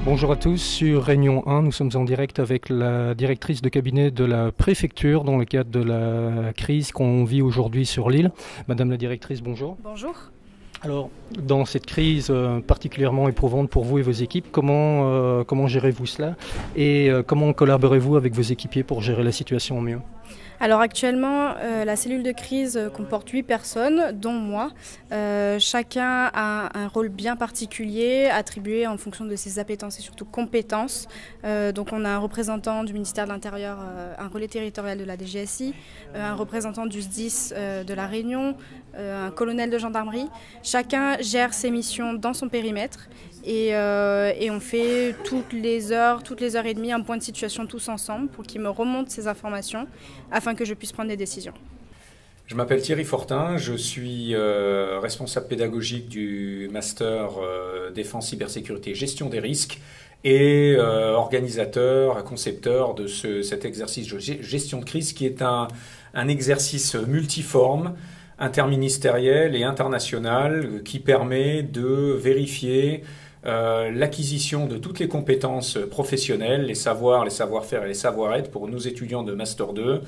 Bonjour à tous, sur Réunion 1, nous sommes en direct avec la directrice de cabinet de la préfecture dans le cadre de la crise qu'on vit aujourd'hui sur l'île. Madame la directrice, bonjour. Bonjour. Alors, dans cette crise particulièrement éprouvante pour vous et vos équipes, comment gérez-vous cela et comment collaborez-vous avec vos équipiers pour gérer la situation au mieux ? Alors actuellement, la cellule de crise comporte 8 personnes, dont moi. Chacun a un rôle bien particulier, attribué en fonction de ses appétences et surtout compétences. Donc on a un représentant du ministère de l'Intérieur, un relais territorial de la DGSI, un représentant du SDIS de la Réunion, un colonel de gendarmerie. Chacun gère ses missions dans son périmètre et on fait toutes les heures et demie un point de situation tous ensemble pour qu'ils me remontent ces informations afin que je puisse prendre des décisions. Je m'appelle Thierry Fortin, je suis responsable pédagogique du Master Défense, Cybersécurité et Gestion des risques et organisateur, concepteur de cet exercice de gestion de crise qui est un exercice multiforme, interministériel et international qui permet de vérifier l'acquisition de toutes les compétences professionnelles, les savoirs, les savoir-faire et les savoir-être pour nos étudiants de Master 2,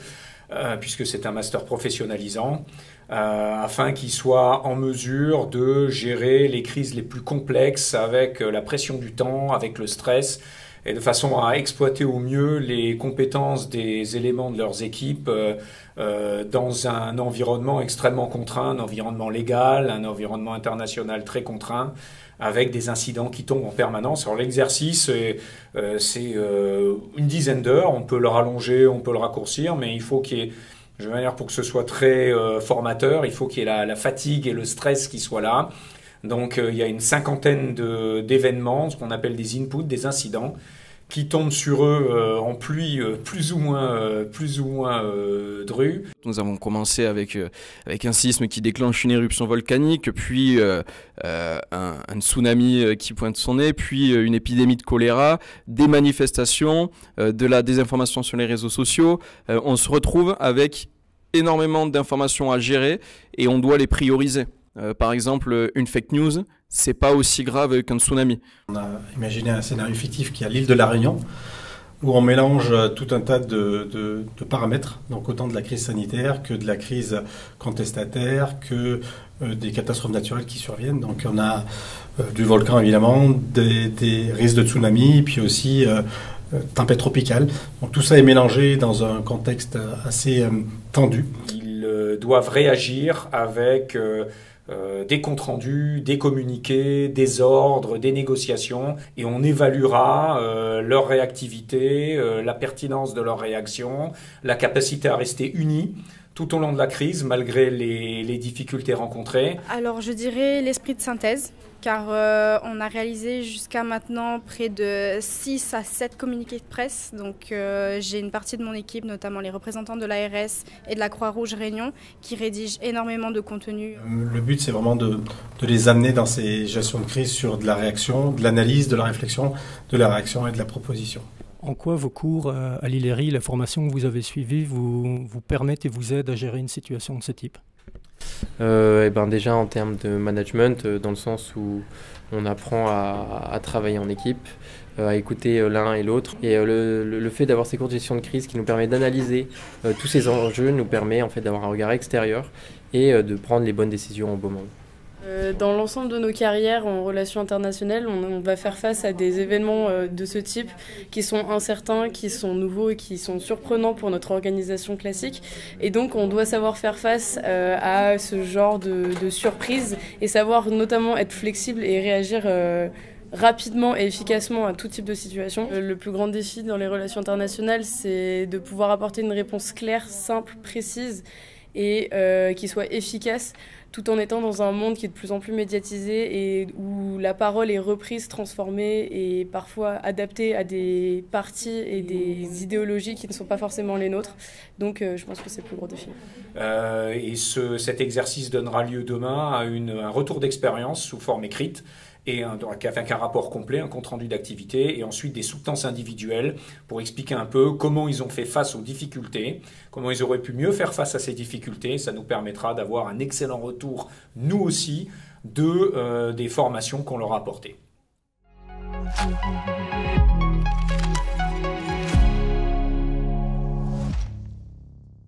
puisque c'est un master professionnalisant, afin qu'ils soient en mesure de gérer les crises les plus complexes avec la pression du temps, avec le stress, et de façon à exploiter au mieux les compétences des éléments de leurs équipes dans un environnement extrêmement contraint, un environnement légal, un environnement international très contraint, avec des incidents qui tombent en permanence. Alors l'exercice, c'est une dizaine d'heures, on peut le rallonger, on peut le raccourcir, mais il faut qu'il y ait, de manière pour que ce soit très formateur, il faut qu'il y ait la fatigue et le stress qui soient là. Donc il y a une cinquantaine d'événements, ce qu'on appelle des inputs, des incidents, qui tombent sur eux en pluie plus ou moins drue. Nous avons commencé avec un séisme qui déclenche une éruption volcanique, puis un tsunami qui pointe son nez, puis une épidémie de choléra, des manifestations, de la désinformation sur les réseaux sociaux. On se retrouve avec énormément d'informations à gérer et on doit les prioriser. Par exemple, une fake news, c'est pas aussi grave qu'un tsunami. On a imaginé un scénario fictif qui est à l'île de la Réunion, où on mélange tout un tas de paramètres, donc autant de la crise sanitaire que de la crise contestataire, que des catastrophes naturelles qui surviennent. Donc on a du volcan évidemment, des risques de tsunami, puis aussi tempête tropicale. Donc tout ça est mélangé dans un contexte assez tendu. Ils doivent réagir avec des comptes rendus, des communiqués, des ordres, des négociations, et on évaluera leur réactivité, la pertinence de leur réaction, la capacité à rester unis tout au long de la crise, malgré les difficultés rencontrées. Alors je dirais l'esprit de synthèse, car on a réalisé jusqu'à maintenant près de 6 à 7 communiqués de presse. Donc j'ai une partie de mon équipe, notamment les représentants de l'ARS et de la Croix-Rouge Réunion, qui rédigent énormément de contenu. Le but, c'est vraiment de les amener dans ces gestions de crise sur de la réaction, de l'analyse, de la réflexion, de la réaction et de la proposition. En quoi vos cours à l'ILERI, la formation que vous avez suivie, vous permettent et vous aident à gérer une situation de ce type ? Déjà en termes de management, dans le sens où on apprend à travailler en équipe, à écouter l'un et l'autre. Et le fait d'avoir ces cours de gestion de crise qui nous permet d'analyser tous ces enjeux nous permet en fait d'avoir un regard extérieur et de prendre les bonnes décisions au bon moment. Dans l'ensemble de nos carrières en relations internationales, on va faire face à des événements de ce type qui sont incertains, qui sont nouveaux et qui sont surprenants pour notre organisation classique. Et donc on doit savoir faire face à ce genre de surprises et savoir notamment être flexible et réagir rapidement et efficacement à tout type de situation. Le plus grand défi dans les relations internationales, c'est de pouvoir apporter une réponse claire, simple, précise et qui soit efficace, tout en étant dans un monde qui est de plus en plus médiatisé et où la parole est reprise, transformée et parfois adaptée à des partis et des idéologies qui ne sont pas forcément les nôtres. Donc je pense que c'est le plus gros défi. Cet exercice donnera lieu demain à un retour d'expérience sous forme écrite, et avec un rapport complet, un compte-rendu d'activité, et ensuite des soutenances individuelles pour expliquer un peu comment ils ont fait face aux difficultés, comment ils auraient pu mieux faire face à ces difficultés. Ça nous permettra d'avoir un excellent retour, nous aussi, des formations qu'on leur a apportées. Thank you.